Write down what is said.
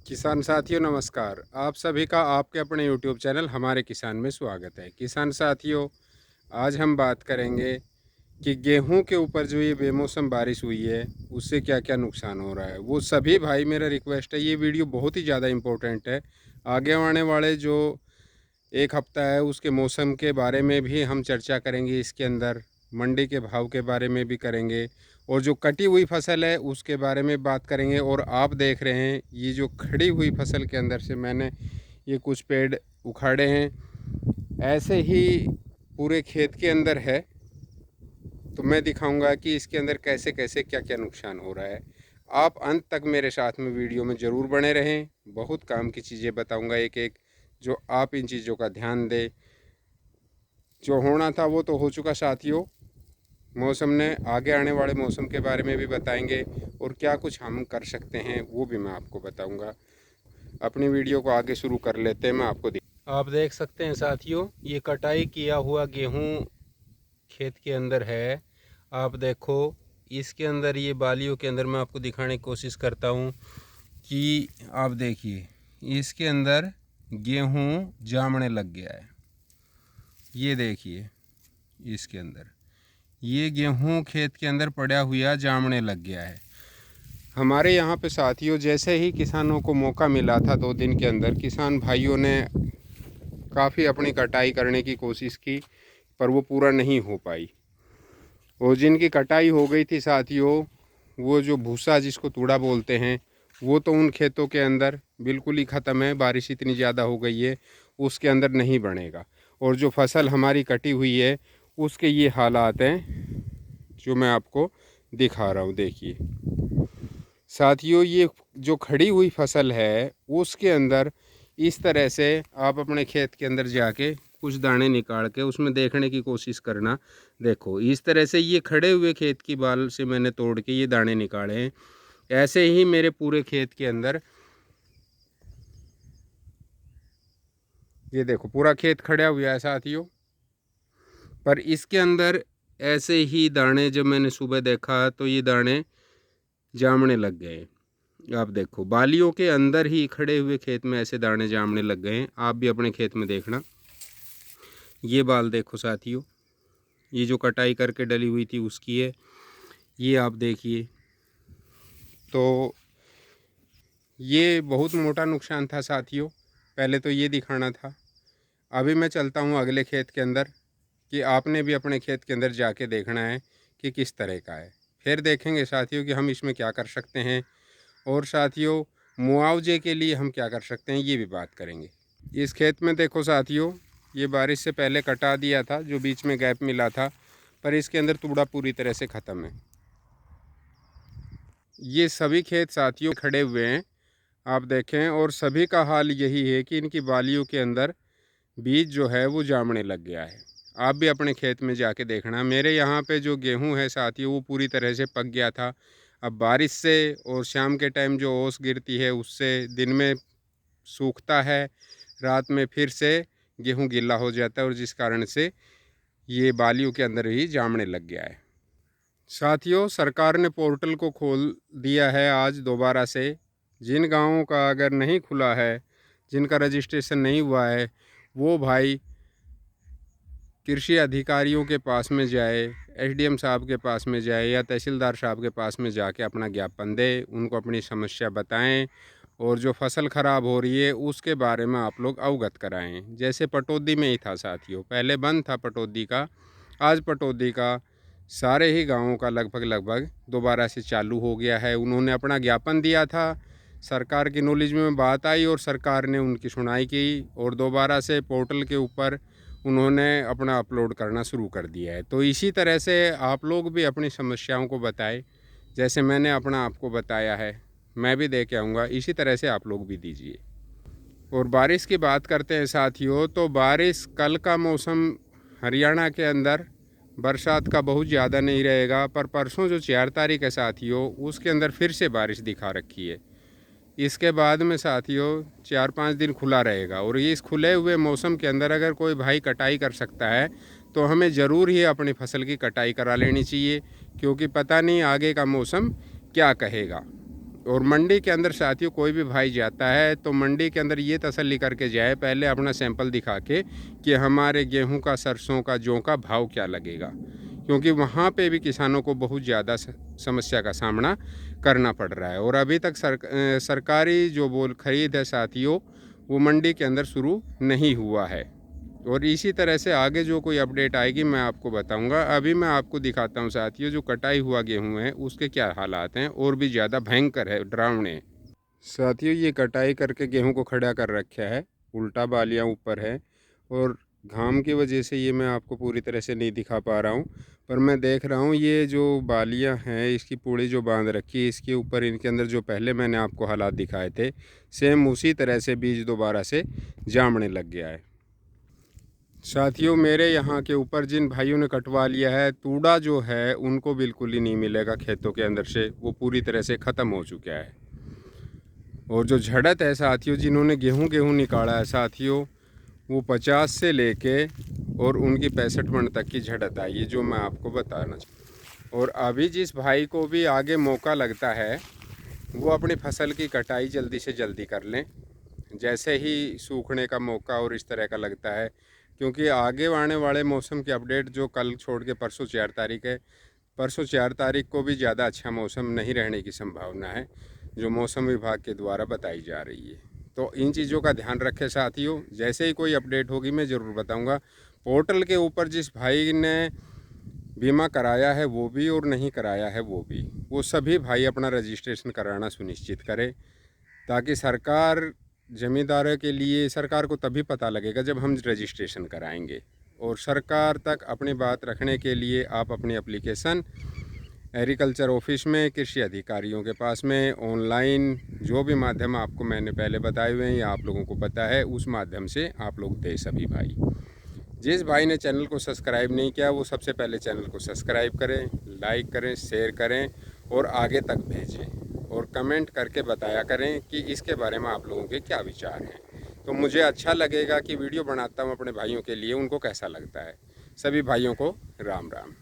किसान साथियों नमस्कार। आप सभी का आपके अपने यूट्यूब चैनल हमारे किसान में स्वागत है। किसान साथियों, आज हम बात करेंगे कि गेहूं के ऊपर जो ये बेमौसम बारिश हुई है उससे क्या क्या नुकसान हो रहा है। वो सभी भाई, मेरा रिक्वेस्ट है, ये वीडियो बहुत ही ज़्यादा इम्पोर्टेंट है। आगे आने वाले जो एक हफ्ता है उसके मौसम के बारे में भी हम चर्चा करेंगे, इसके अंदर मंडी के भाव के बारे में भी करेंगे और जो कटी हुई फसल है उसके बारे में बात करेंगे। और आप देख रहे हैं ये जो खड़ी हुई फसल के अंदर से मैंने ये कुछ पेड़ उखाड़े हैं, ऐसे ही पूरे खेत के अंदर है। तो मैं दिखाऊंगा कि इसके अंदर कैसे कैसे क्या क्या नुकसान हो रहा है। आप अंत तक मेरे साथ में वीडियो में ज़रूर बने रहें। बहुत काम की चीज़ें बताऊंगा एक एक, जो आप इन चीज़ों का ध्यान दें। जो होना था वो तो हो चुका साथियों। मौसम ने आगे आने वाले मौसम के बारे में भी बताएंगे और क्या कुछ हम कर सकते हैं वो भी मैं आपको बताऊंगा। अपनी वीडियो को आगे शुरू कर लेते हैं। मैं आपको आप देख सकते हैं साथियों, ये कटाई किया हुआ गेहूं खेत के अंदर है। आप देखो, इसके अंदर ये बालियों के अंदर मैं आपको दिखाने की कोशिश करता हूँ कि आप देखिए इसके अंदर गेहूं जामने लग गया है। ये देखिए इसके अंदर ये गेहूं खेत के अंदर पड़ा हुआ जामने लग गया है। हमारे यहाँ पे साथियों, जैसे ही किसानों को मौका मिला था 2 दिन के अंदर, किसान भाइयों ने काफ़ी अपनी कटाई करने की कोशिश की, पर वो पूरा नहीं हो पाई। और जिनकी कटाई हो गई थी साथियों, वो जो भूसा जिसको तूड़ा बोलते हैं, वो तो उन खेतों के अंदर बिल्कुल ही ख़त्म है। बारिश इतनी ज़्यादा हो गई है उसके अंदर नहीं बनेगा। और जो फसल हमारी कटी हुई है उसके ये हालात हैं जो मैं आपको दिखा रहा हूँ। देखिए साथियों, ये जो खड़ी हुई फसल है उसके अंदर इस तरह से आप अपने खेत के अंदर जाके कुछ दाने निकाल के उसमें देखने की कोशिश करना। देखो इस तरह से ये खड़े हुए खेत की बाल से मैंने तोड़ के ये दाने निकाले हैं। ऐसे ही मेरे पूरे खेत के अंदर ये देखो पूरा खेत खड़ा हुआ है साथियों। पर इसके अंदर ऐसे ही दाने जब मैंने सुबह देखा तो ये दाने जामने लग गए। आप देखो बालियों के अंदर ही खड़े हुए खेत में ऐसे दाने जामने लग गए हैं। आप भी अपने खेत में देखना। ये बाल देखो साथियों, ये जो कटाई करके डली हुई थी उसकी है। ये आप देखिए, तो ये बहुत मोटा नुकसान था साथियों। पहले तो ये दिखाना था। अभी मैं चलता हूँ अगले खेत के अंदर कि आपने भी अपने खेत के अंदर जाके देखना है कि किस तरह का है। फिर देखेंगे साथियों कि हम इसमें क्या कर सकते हैं और साथियों मुआवजे के लिए हम क्या कर सकते हैं, ये भी बात करेंगे। इस खेत में देखो साथियों, ये बारिश से पहले कटा दिया था, जो बीच में गैप मिला था, पर इसके अंदर तूड़ा पूरी तरह से ख़त्म है। ये सभी खेत साथियों खड़े हुए हैं, आप देखें, और सभी का हाल यही है कि इनकी बालियों के अंदर बीज जो है वो जामने लग गया है। आप भी अपने खेत में जाके देखना। मेरे यहाँ पे जो गेहूं है साथियों वो पूरी तरह से पक गया था। अब बारिश से और शाम के टाइम जो ओस गिरती है उससे दिन में सूखता है, रात में फिर से गेहूं गीला हो जाता है और जिस कारण से ये बालियों के अंदर ही जामने लग गया है। साथियों सरकार ने पोर्टल को खोल दिया है आज दोबारा से। जिन गांवों का अगर नहीं खुला है, जिनका रजिस्ट्रेशन नहीं हुआ है, वो भाई कृषि अधिकारियों के पास में जाए, एसडीएम साहब के पास में जाए या तहसीलदार साहब के पास में जाके अपना ज्ञापन दे, उनको अपनी समस्या बताएं और जो फसल ख़राब हो रही है उसके बारे में आप लोग अवगत कराएं। जैसे पटौदी में ही था साथियों, पहले बंद था पटौदी का, आज पटौदी का सारे ही गाँवों का लगभग लगभग दोबारा से चालू हो गया है। उन्होंने अपना ज्ञापन दिया था, सरकार की नॉलेज में बात आई और सरकार ने उनकी सुनाई की और दोबारा से पोर्टल के ऊपर उन्होंने अपना अपलोड करना शुरू कर दिया है। तो इसी तरह से आप लोग भी अपनी समस्याओं को बताएं, जैसे मैंने अपना आपको बताया है, मैं भी दे के आऊँगा, इसी तरह से आप लोग भी दीजिए। और बारिश की बात करते हैं साथियों, तो बारिश कल का मौसम हरियाणा के अंदर बरसात का बहुत ज़्यादा नहीं रहेगा, पर परसों जो 4 तारीख है साथियों उसके अंदर फिर से बारिश दिखा रखी है। इसके बाद में साथियों 4-5 दिन खुला रहेगा और ये इस खुले हुए मौसम के अंदर अगर कोई भाई कटाई कर सकता है तो हमें ज़रूर ही अपनी फसल की कटाई करा लेनी चाहिए, क्योंकि पता नहीं आगे का मौसम क्या कहेगा। और मंडी के अंदर साथियों कोई भी भाई जाता है तो मंडी के अंदर ये तसल्ली करके जाए, पहले अपना सैंपल दिखा के कि हमारे गेहूं का, सरसों का, जौ का भाव क्या लगेगा, क्योंकि वहाँ पे भी किसानों को बहुत ज़्यादा समस्या का सामना करना पड़ रहा है। और अभी तक सरकारी जो बोल खरीद है साथियों, वो मंडी के अंदर शुरू नहीं हुआ है। और इसी तरह से आगे जो कोई अपडेट आएगी मैं आपको बताऊंगा। अभी मैं आपको दिखाता हूं साथियों, जो कटाई हुआ गेहूं है उसके क्या हालात हैं, और भी ज़्यादा भयंकर है, डरावने। साथियों ये कटाई करके गेहूं को खड़ा कर रखा है, उल्टा बालियां ऊपर है, और घाम की वजह से ये मैं आपको पूरी तरह से नहीं दिखा पा रहा हूँ, पर मैं देख रहा हूँ ये जो बालियां हैं इसकी पूड़ी जो बांध रखी है, इसके ऊपर इनके अंदर जो पहले मैंने आपको हालात दिखाए थे, सेम उसी तरह से बीज दोबारा से जामने लग गया है। साथियों मेरे यहाँ के ऊपर जिन भाइयों ने कटवा लिया है, तूड़ा जो है उनको बिल्कुल ही नहीं मिलेगा खेतों के अंदर से, वो पूरी तरह से ख़त्म हो चुका है। और जो झड़त है साथियों, जिन्होंने गेहूं निकाला है साथियों, वो 50 से लेके और उनकी 65 मन तक की झड़त आई है, जो मैं आपको बताना चाहूँ। और अभी जिस भाई को भी आगे मौका लगता है वो अपनी फसल की कटाई जल्दी से जल्दी कर लें, जैसे ही सूखने का मौका और इस तरह का लगता है, क्योंकि आगे आने वाले मौसम की अपडेट जो कल छोड़ के परसों 4 तारीख है, परसों 4 तारीख को भी ज़्यादा अच्छा मौसम नहीं रहने की संभावना है, जो मौसम विभाग के द्वारा बताई जा रही है। तो इन चीज़ों का ध्यान रखें साथियों, जैसे ही कोई अपडेट होगी मैं ज़रूर बताऊंगा। पोर्टल के ऊपर जिस भाई ने बीमा कराया है वो भी, और नहीं कराया है वो भी, वो सभी भाई अपना रजिस्ट्रेशन कराना सुनिश्चित करें, ताकि सरकार ज़मींदारों के लिए, सरकार को तभी पता लगेगा जब हम रजिस्ट्रेशन कराएंगे। और सरकार तक अपनी बात रखने के लिए आप अपनी एप्लीकेशन एग्रीकल्चर ऑफिस में, कृषि अधिकारियों के पास में, ऑनलाइन जो भी माध्यम आपको मैंने पहले बताए हुए हैं या आप लोगों को पता है, उस माध्यम से आप लोग दें सभी भाई। जिस भाई ने चैनल को सब्सक्राइब नहीं किया वो सबसे पहले चैनल को सब्सक्राइब करें, लाइक करें, शेयर करें और आगे तक भेजें, और कमेंट करके बताया करें कि इसके बारे में आप लोगों के क्या विचार हैं। तो मुझे अच्छा लगेगा कि वीडियो बनाता हूँ अपने भाइयों के लिए, उनको कैसा लगता है। सभी भाइयों को राम राम।